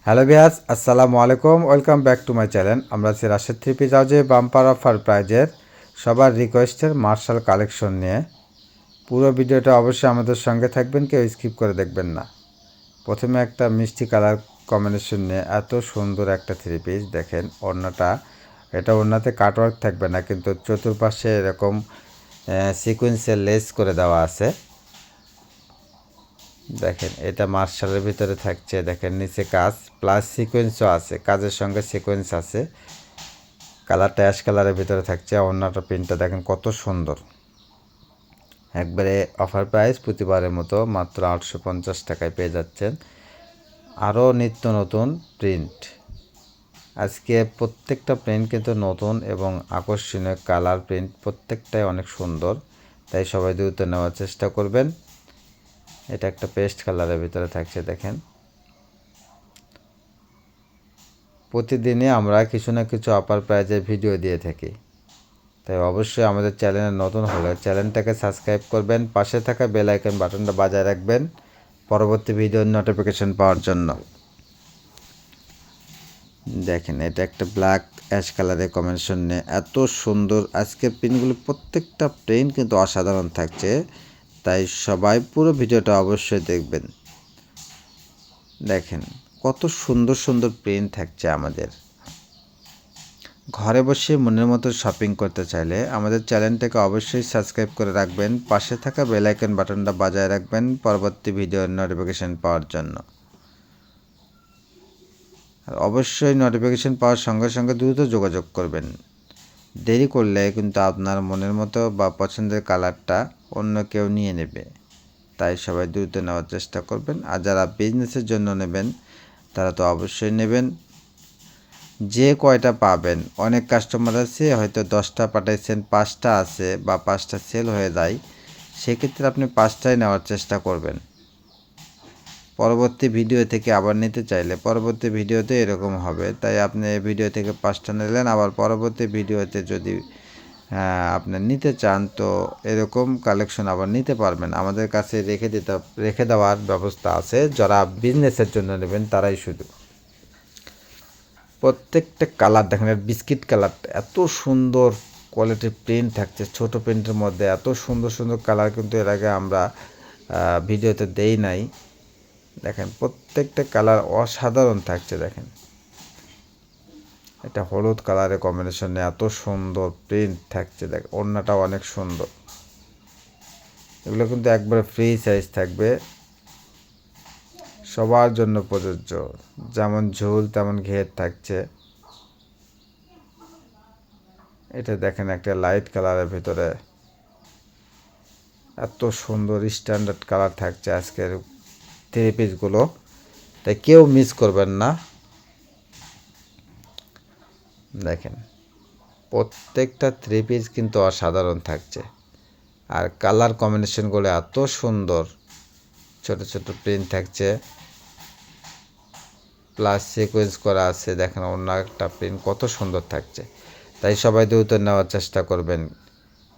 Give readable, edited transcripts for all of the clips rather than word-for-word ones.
Hello viewers, আসসালামু আলাইকুম। Welcome back to my channel. আমরা আছি রাশেদ থ্রি পিস হাউজে বাম্পার অফার প্রাইজের সবার রিকোয়েস্টের মার্শাল কালেকশন নিয়ে। পুরো ভিডিওটা অবশ্যই আমাদের সঙ্গে থাকবেন, কেউ স্কিপ করে দেখবেন না। প্রথমে একটা মিষ্টি কালার কম্বিনেশন নিয়ে এত সুন্দর একটা থ্রি পিস দেখেন। ওড়নাটা, এটা ওড়নাতে কাটওয়ার্ক থাকবে না, কিন্তু চতুর্পাশে এরকম সিকোয়েন্সের লেস করে দেওয়া আছে। দেখেন এটা মার্শালের ভিতরে থাকছে, দেখেন নিচে কাজ প্লাস সিকোয়েন্সও আছে, কাজের সঙ্গে সিকোয়েন্স আছে। কালারটা অ্যাশ কালারের ভিতরে থাকছে। ওড়নাটা প্রিন্টটা দেখেন কত সুন্দর, একবারে অফার প্রাইস প্রতিবারের মতো মাত্র 850 টাকায় পেয়ে যাচ্ছেন। আরও নিত্য নতুন প্রিন্ট, আজকে প্রত্যেকটা প্রিন্ট কিন্তু নতুন এবং আকর্ষণীয় কালার প্রিন্ট, প্রত্যেকটাই অনেক সুন্দর, তাই সবাই দ্রুত নেওয়ার চেষ্টা করবেন। এটা একটা পেস্ট কালারের ভিতরে থাকছে। দেখেন প্রতিদিনই আমরা কিছু না কিছু অফার প্রাইজের ভিডিও দিয়ে থাকি, তাই অবশ্যই আমাদের চ্যানেলে নতুন হলে চ্যানেলটাকে সাবস্ক্রাইব করবেন, পাশে থাকা বেল আইকন বাটনটা বাজায় রাখবেন পরবর্তী ভিডিওর নোটিফিকেশন পাওয়ার জন্য। দেখেন এটা একটা ব্ল্যাক অ্যাশ কালারের কম্বিনেশন নিয়ে এত সুন্দর। আজকের প্রিন্টগুলো প্রত্যেকটা প্রিন্ট কিন্তু অসাধারণ থাকছে, তাই সবাই পুরো ভিডিওটা অবশ্যই দেখবেন। দেখেন কত সুন্দর সুন্দর প্রিন্ট থাকছে আমাদের। ঘরে বসে মনের মতো শপিং করতে চাইলে আমাদের চ্যানেলটাকে অবশ্যই সাবস্ক্রাইব করে রাখবেন, পাশে থাকা বেল আইকন বাটনটা বাজায় রাখবেন পরবর্তী ভিডিওর নোটিফিকেশন পাওয়ার জন্য। আর অবশ্যই নোটিফিকেশন পাওয়ার সঙ্গে সঙ্গে দ্রুত যোগাযোগ করবেন, দেরি করলে কিন্তু আপনার মনের মতো বা পছন্দের কালারটা অন্য কেউ নিয়ে নেবে, তাই সবাই দ্রুত নেওয়ার চেষ্টা করবেন। আর যারা বিজনেসের জন্য নেবেন তারা তো অবশ্যই নেবেন, যে কয়টা পাবেন। অনেক কাস্টমার আছে হয়তো 10টা পাঠাইছেন, 5টা আছে বা 5টা সেল হয়ে যায়, সেক্ষেত্রে আপনি 5টাই নেওয়ার চেষ্টা করবেন। পরবর্তী ভিডিও থেকে আবার নিতে চাইলে পরবর্তী ভিডিওতে এরকম হবে, তাই আপনি এই ভিডিও থেকে 5টা নিলেন, আবার পরবর্তী ভিডিওতে যদি আপনি নিতে চান তো এরকম কালেকশন আবার নিতে পারবেন। আমাদের কাছে রেখে দেওয়ার ব্যবস্থা আছে, যারা বিজনেসের জন্য নেবেন তারাই শুধু। প্রত্যেকটা কালার দেখেন, বিস্কিট কালার এত সুন্দর কোয়ালিটির প্রিন্ট থাকছে, ছোট প্রিন্টের মধ্যে এত সুন্দর সুন্দর কালার কিন্তু এর আগে আমরা ভিডিওতে দেই নাই। দেখেন প্রত্যেকটা কালার অসাধারণ থাকছে। দেখেন এটা হলুদ কালারের কম্বিনেশনে এত সুন্দর প্রিন্ট থাকছে। দেখ ওড়নাটাও অনেক সুন্দর। এগুলো কিন্তু একবারে ফ্রি সাইজ থাকবে, সবার জন্য প্রযোজ্য, যেমন ঝুল তেমন ঘের থাকছে। এটা দেখেন একটা লাইট কালারের ভিতরে এত সুন্দর স্ট্যান্ডার্ড কালার থাকছে আজকের থ্রি পিসগুলো, তাই কেউ মিস করবেন না। দেখেন প্রত্যেকটা থ্রি পিস কিন্তু অসাধারণ থাকছে, আর কালার কম্বিনেশনগুলো এত সুন্দর, ছোট ছোট প্রিন্ট থাকছে প্লাস সিকোয়েন্স করা আছে। দেখেন অন্য একটা প্রিন্ট কত সুন্দর থাকছে, তাই সবাই দ্রুত নেওয়ার চেষ্টা করবেন,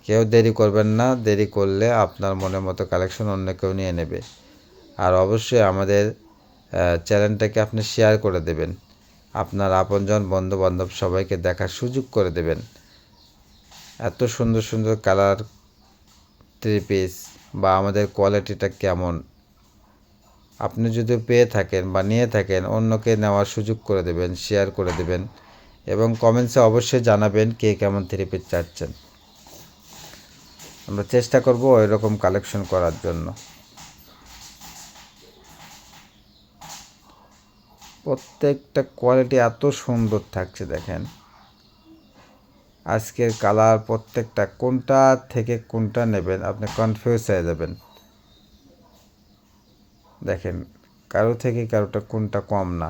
কেউ দেরি করবেন না, দেরি করলে আপনার মনের মতো কালেকশন অন্য কেউ নিয়ে নেবে। আর অবশ্যই আমাদের চ্যানেলটাকে আপনি শেয়ার করে দেবেন, আপনার আপনজন বন্ধু বান্ধব সবাইকে দেখার সুযোগ করে দেবেন। এত সুন্দর সুন্দর কালার থ্রি পিস বা আমাদের কোয়ালিটিটা কেমন আপনি যদি পেয়ে থাকেন বা নিয়ে থাকেন, অন্যকে নেওয়ার সুযোগ করে দেবেন, শেয়ার করে দেবেন এবং কমেন্টসে অবশ্যই জানাবেন কে কেমন থ্রি পিস চাচ্ছেন। আমরা চেষ্টা করব ওই রকম কালেকশন করার জন্য। প্রত্যেকটা কোয়ালিটি এত সুন্দর থাকছে। দেখেন আজকের কালার প্রত্যেকটা, কোনটা থেকে কোনটা নেবেন আপনি কনফিউজ হয়ে যাবেন। দেখেন কারো থেকে কারোটা কোনটা কম না,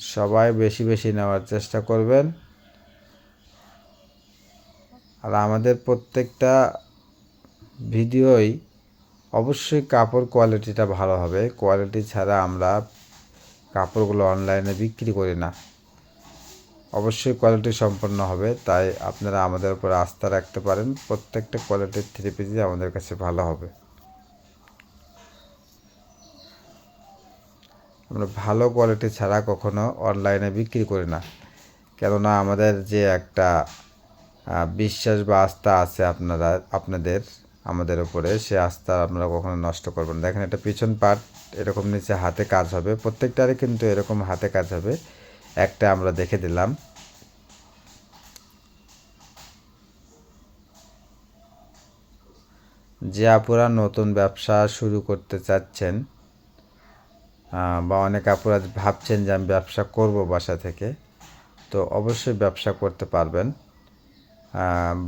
সবাই বেশি বেশি নেওয়ার চেষ্টা করবেন। আর আমাদের প্রত্যেকটা ভিডিওই অবশ্যই কাপড় কোয়ালিটিটা ভালো হবে, কোয়ালিটি ছাড়া আমরা কাপড়গুলো অনলাইনে বিক্রি করি না, অবশ্যই কোয়ালিটি সম্পন্ন হবে, তাই আপনারা আমাদের উপর আস্থা রাখতে পারেন। প্রত্যেকটা কোয়ালিটির থ্রি পিসই আমাদের কাছে ভালো হবে। আমরা ভালো কোয়ালিটি ছাড়া কখনো অনলাইনে বিক্রি করি না, কেননা আমাদের যে একটা বিশ্বাস বা আস্থা আছে আপনাদের আমাদের উপরে, সে আস্থা আপনারা কখনো নষ্ট করবেন না। দেখেন এটা পিছন পার্ট এরকম নিচে হাতে কাজ হবে, প্রত্যেকটারই কিন্তু এরকম হাতে কাজ হবে। একটা আমরা দেখে দিলাম। যে আপুরা নতুন ব্যবসা শুরু করতে চাচ্ছেন বা অনেক আপুরা ভাবছেন যে আমি ব্যবসা করব বাসা থেকে, তো অবশ্যই ব্যবসা করতে পারবেন।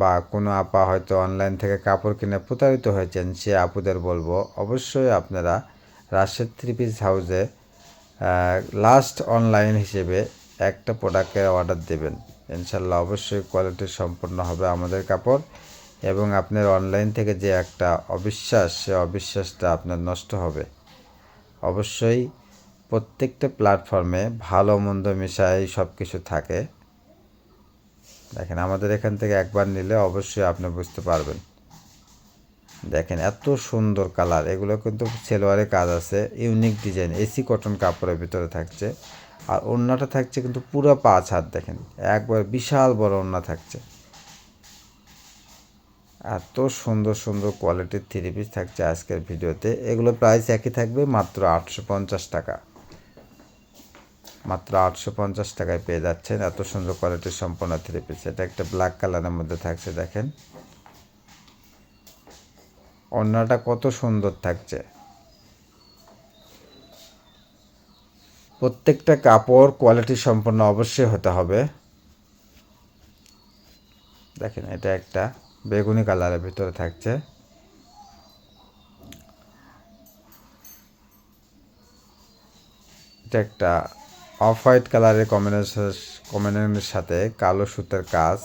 বা কোনো আপা হয়তো অনলাইন থেকে কাপড় কিনে প্রতারিত হয়েছেন, সে আপুদের বলবো অবশ্যই আপনারা রাশেদ থ্রি পিস হাউসে লাস্ট অনলাইন হিসেবে একটা প্রোডাক্টের অর্ডার দেবেন। ইনশাল্লাহ অবশ্যই কোয়ালিটি সম্পন্ন হবে আমাদের কাপড়, এবং আপনার অনলাইন থেকে যে একটা অবিশ্বাস, সে অবিশ্বাসটা আপনার নষ্ট হবে। অবশ্যই প্রত্যেকটা প্ল্যাটফর্মে ভালো মন্দ মিশাই সব কিছু থাকে। দেখেন আমাদের এখান থেকে একবার নিলে অবশ্যই আপনি বুঝতে পারবেন। দেখেন এত সুন্দর কালার, এগুলো কিন্তু সেলোয়ারে কাজ আছে, ইউনিক ডিজাইন, এসি কটন কাপড়ের ভিতরে থাকছে। আর ওড়নাটা থাকছে কিন্তু পুরো 5 হাত, দেখেন একবার বিশাল বড় ওড়না থাকছে। এত সুন্দর সুন্দর কোয়ালিটির থ্রি পিস থাকছে আজকের ভিডিওতে। এগুলো প্রাইস একই থাকবে, মাত্র 850 টাকা। মাত্র 850 টাকায় পেয়ে যাচ্ছেন এত সুন্দর কোয়ালিটির সম্পূর্ণ থ্রি পিস। এটা একটা ব্ল্যাক কালারের মধ্যে থাকছে, দেখেন ওড়নাটা কত সুন্দর থাকছে। প্রত্যেকটা কাপড় কোয়ালিটি সম্পন্ন অবশ্যই হতে হবে। দেখেন এটা একটা বেগুনি কালারের ভিতরে থাকছে। এটা একটা অফ হোয়াইট কালারের কম্বিনেশনের সাথে কালো সুতার কাজ।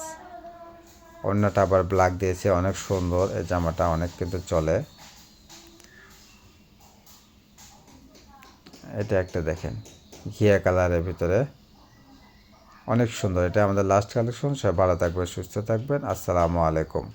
ওড়নাটা আবার ব্ল্যাক দিয়েছে, অনেক সুন্দর। এই জামাটা অনেক কিন্তু চলে। এটা একটা দেখেন ঘিয়া কালারের ভিতরে, অনেক সুন্দর। এটা আমাদের লাস্ট কালেকশন। সবাই ভালো থাকবেন, সুস্থ থাকবেন। আসসালামু আলাইকুম।